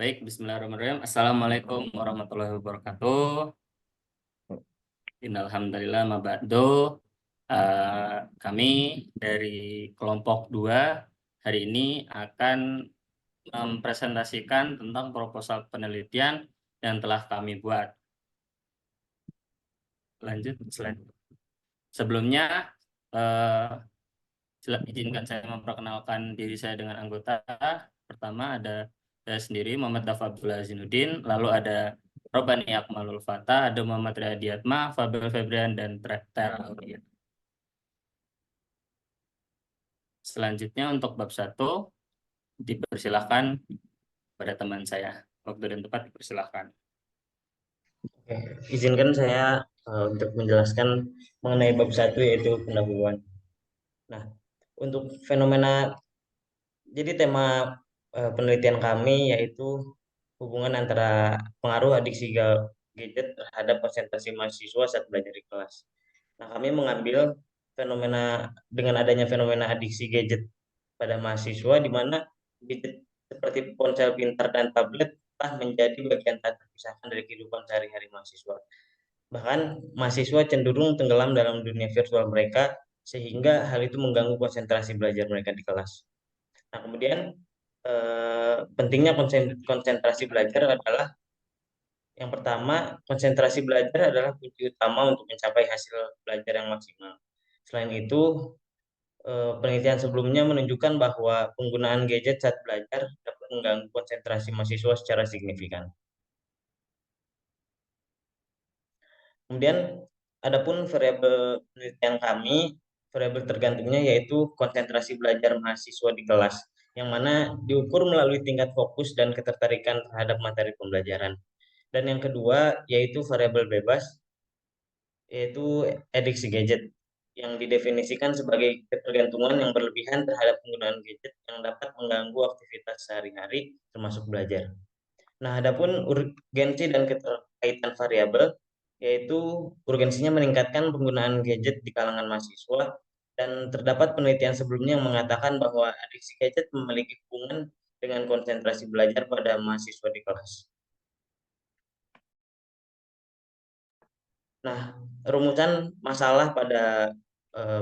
Baik, bismillahirrahmanirrahim. Assalamualaikum warahmatullahi wabarakatuh. Innalhamdulillah ma ba'du. Kami dari kelompok 2 hari ini akan mempresentasikan tentang proposal penelitian yang telah kami buat. Lanjut slide. Sebelumnya, izinkan saya memperkenalkan diri saya dengan anggota. Pertama ada saya sendiri, Muhammad Tafadul Azinuddin, lalu ada Robani Akmalul Fatah, ada Muhammad Riyadiatma, Fabel Febrian, dan Tera Aulia. Selanjutnya untuk bab 1, dipersilahkan pada teman saya. Waktu dan tempat dipersilahkan. Oke, izinkan saya untuk menjelaskan mengenai bab 1 yaitu pendahuluan. Nah, untuk fenomena, jadi tema penelitian kami yaitu hubungan antara pengaruh adiksi gadget terhadap konsentrasi mahasiswa saat belajar di kelas. Nah, kami mengambil fenomena dengan adanya fenomena adiksi gadget pada mahasiswa di mana gadget seperti ponsel pintar dan tablet telah menjadi bagian tak terpisahkan dari kehidupan sehari-hari mahasiswa. Bahkan mahasiswa cenderung tenggelam dalam dunia virtual mereka sehingga hal itu mengganggu konsentrasi belajar mereka di kelas. Nah, kemudian pentingnya konsentrasi belajar adalah yang pertama, konsentrasi belajar adalah kunci utama untuk mencapai hasil belajar yang maksimal. Selain itu, penelitian sebelumnya menunjukkan bahwa penggunaan gadget saat belajar dapat mengganggu konsentrasi mahasiswa secara signifikan. Kemudian, adapun variabel penelitian kami, variabel tergantungnya yaitu konsentrasi belajar mahasiswa di kelas, yang mana diukur melalui tingkat fokus dan ketertarikan terhadap materi pembelajaran. Dan yang kedua yaitu variabel bebas, yaitu adiksi gadget, yang didefinisikan sebagai ketergantungan yang berlebihan terhadap penggunaan gadget yang dapat mengganggu aktivitas sehari-hari, termasuk belajar. Nah, adapun urgensi dan keterkaitan variabel, yaitu urgensinya meningkatkan penggunaan gadget di kalangan mahasiswa, dan terdapat penelitian sebelumnya yang mengatakan bahwa adiksi gadget memiliki hubungan dengan konsentrasi belajar pada mahasiswa di kelas. Nah, rumusan masalah pada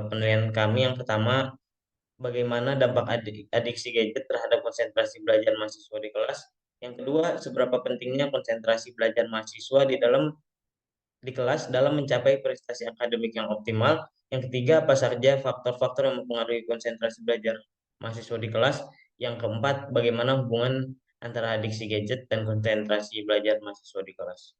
penilaian kami yang pertama, bagaimana dampak adiksi gadget terhadap konsentrasi belajar mahasiswa di kelas. Yang kedua, seberapa pentingnya konsentrasi belajar mahasiswa di kelas dalam mencapai prestasi akademik yang optimal. Yang ketiga, apa saja faktor-faktor yang mempengaruhi konsentrasi belajar mahasiswa di kelas. Yang keempat, bagaimana hubungan antara adiksi gadget dan konsentrasi belajar mahasiswa di kelas.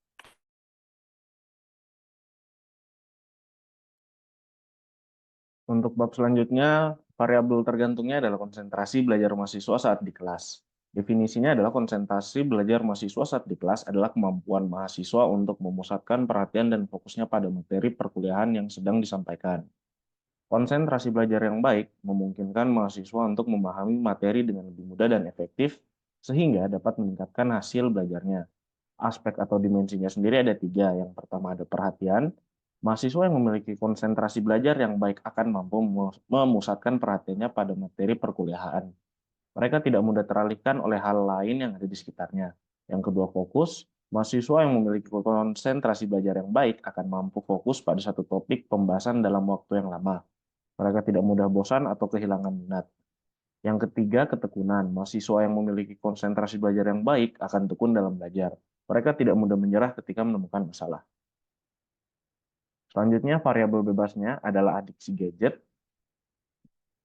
Untuk bab selanjutnya, variabel tergantungnya adalah konsentrasi belajar mahasiswa saat di kelas. Definisinya adalah konsentrasi belajar mahasiswa saat di kelas adalah kemampuan mahasiswa untuk memusatkan perhatian dan fokusnya pada materi perkuliahan yang sedang disampaikan. Konsentrasi belajar yang baik memungkinkan mahasiswa untuk memahami materi dengan lebih mudah dan efektif, sehingga dapat meningkatkan hasil belajarnya. Aspek atau dimensinya sendiri ada 3. Yang pertama ada perhatian. Mahasiswa yang memiliki konsentrasi belajar yang baik akan mampu memusatkan perhatiannya pada materi perkuliahan. Mereka tidak mudah teralihkan oleh hal lain yang ada di sekitarnya. Yang kedua, fokus. Mahasiswa yang memiliki konsentrasi belajar yang baik akan mampu fokus pada satu topik pembahasan dalam waktu yang lama. Mereka tidak mudah bosan atau kehilangan minat. Yang ketiga, ketekunan. Mahasiswa yang memiliki konsentrasi belajar yang baik akan tekun dalam belajar. Mereka tidak mudah menyerah ketika menemukan masalah. Selanjutnya, variabel bebasnya adalah adiksi gadget.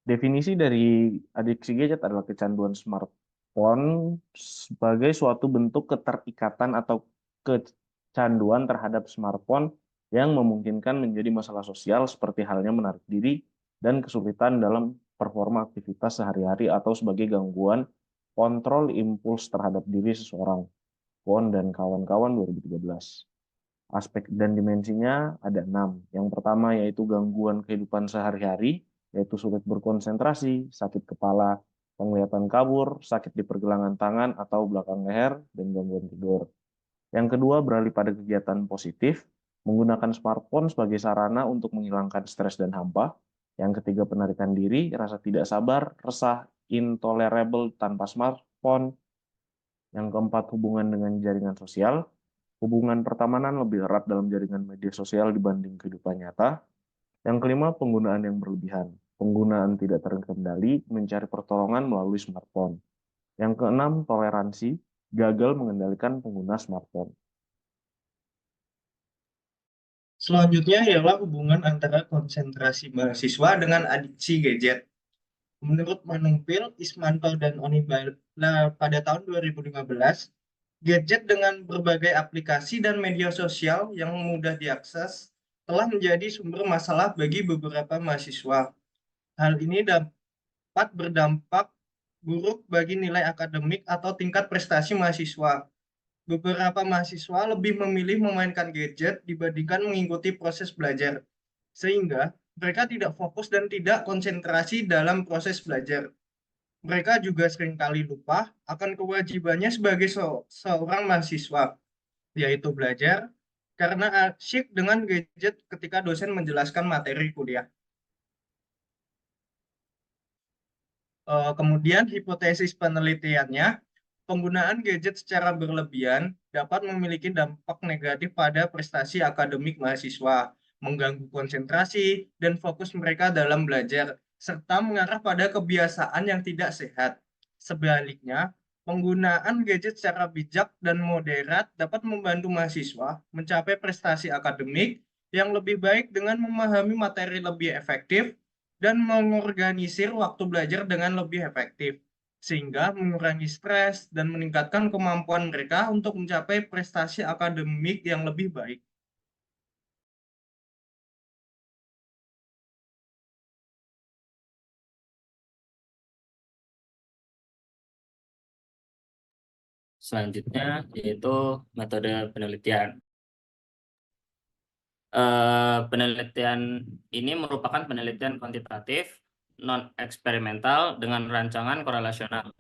Definisi dari adiksi gadget adalah kecanduan smartphone sebagai suatu bentuk keterikatan atau kecanduan terhadap smartphone yang memungkinkan menjadi masalah sosial seperti halnya menarik diri dan kesulitan dalam performa aktivitas sehari-hari atau sebagai gangguan kontrol impuls terhadap diri seseorang. Kwon dan kawan-kawan 2013. Aspek dan dimensinya ada 6. Yang pertama yaitu gangguan kehidupan sehari-hari, yaitu sulit berkonsentrasi, sakit kepala, penglihatan kabur, sakit di pergelangan tangan atau belakang leher, dan gangguan tidur. Yang kedua beralih pada kegiatan positif, menggunakan smartphone sebagai sarana untuk menghilangkan stres dan hampa. Yang ketiga penarikan diri, rasa tidak sabar, resah, intolerable tanpa smartphone. Yang keempat, hubungan dengan jaringan sosial. Hubungan pertemanan lebih erat dalam jaringan media sosial dibanding kehidupan nyata. Yang kelima, penggunaan yang berlebihan. Penggunaan tidak terkendali, mencari pertolongan melalui smartphone. Yang keenam, toleransi, gagal mengendalikan pengguna smartphone. Selanjutnya ialah hubungan antara konsentrasi mahasiswa dengan adiksi gadget. Menurut Manumpil, Ismanto, dan Onibala pada tahun 2015, gadget dengan berbagai aplikasi dan media sosial yang mudah diakses telah menjadi sumber masalah bagi beberapa mahasiswa. Hal ini dapat berdampak buruk bagi nilai akademik atau tingkat prestasi mahasiswa. Beberapa mahasiswa lebih memilih memainkan gadget dibandingkan mengikuti proses belajar, sehingga mereka tidak fokus dan tidak konsentrasi dalam proses belajar. Mereka juga seringkali lupa akan kewajibannya sebagai seorang mahasiswa, yaitu belajar, karena asyik dengan gadget ketika dosen menjelaskan materi kuliah. Kemudian hipotesis penelitiannya, penggunaan gadget secara berlebihan dapat memiliki dampak negatif pada prestasi akademik mahasiswa, mengganggu konsentrasi dan fokus mereka dalam belajar, serta mengarah pada kebiasaan yang tidak sehat. Sebaliknya, penggunaan gadget secara bijak dan moderat dapat membantu mahasiswa mencapai prestasi akademik yang lebih baik dengan memahami materi lebih efektif dan mengorganisir waktu belajar dengan lebih efektif, sehingga mengurangi stres dan meningkatkan kemampuan mereka untuk mencapai prestasi akademik yang lebih baik. Selanjutnya yaitu metode penelitian. Penelitian ini merupakan penelitian kuantitatif non-eksperimental dengan rancangan korelasional.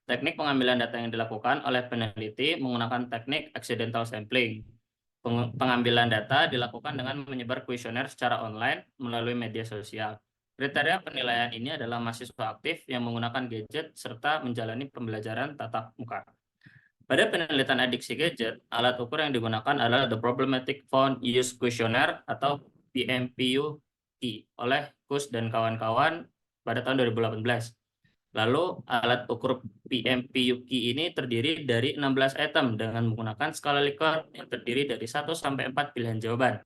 Teknik pengambilan data yang dilakukan oleh peneliti menggunakan teknik accidental sampling. Pengambilan data dilakukan dengan menyebar kuesioner secara online melalui media sosial. Kriteria penilaian ini adalah mahasiswa aktif yang menggunakan gadget serta menjalani pembelajaran tatap muka. Pada penelitian adiksi gadget, alat ukur yang digunakan adalah The Problematic Phone Use Questionnaire atau PMPUQ oleh Kus dan kawan-kawan pada tahun 2018. Lalu alat ukur PMPUQ ini terdiri dari 16 item dengan menggunakan skala Likert yang terdiri dari 1 sampai 4 pilihan jawaban.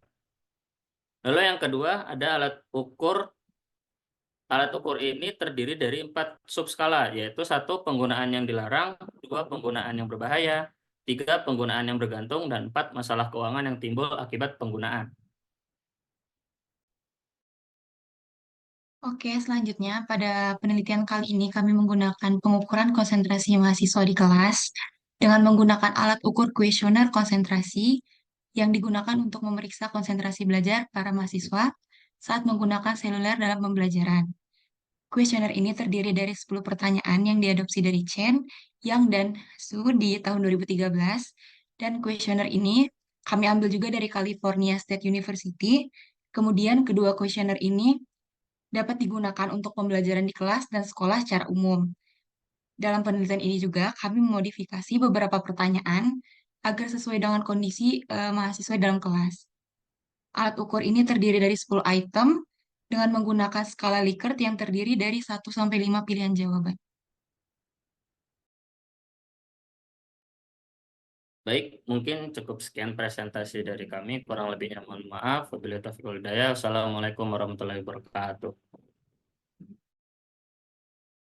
Lalu yang kedua ada alat ukur. Alat ukur ini terdiri dari 4 subskala, yaitu 1 penggunaan yang dilarang, 2 penggunaan yang berbahaya, 3 penggunaan yang bergantung, dan 4 masalah keuangan yang timbul akibat penggunaan. Oke, selanjutnya pada penelitian kali ini kami menggunakan pengukuran konsentrasi mahasiswa di kelas dengan menggunakan alat ukur kuesioner konsentrasi yang digunakan untuk memeriksa konsentrasi belajar para mahasiswa saat menggunakan seluler dalam pembelajaran. Kuesioner ini terdiri dari 10 pertanyaan yang diadopsi dari Chen, Yang, dan Su di tahun 2013. Dan kuesioner ini kami ambil juga dari California State University. Kemudian kedua kuesioner ini dapat digunakan untuk pembelajaran di kelas dan sekolah secara umum. Dalam penelitian ini juga kami memodifikasi beberapa pertanyaan agar sesuai dengan kondisi mahasiswa dalam kelas. Alat ukur ini terdiri dari 10 item dengan menggunakan skala Likert yang terdiri dari 1 sampai 5 pilihan jawaban. Baik, mungkin cukup sekian presentasi dari kami. Kurang lebihnya mohon maaf. Wabillahi taufiq wal hidayah. Wassalamualaikum warahmatullahi wabarakatuh.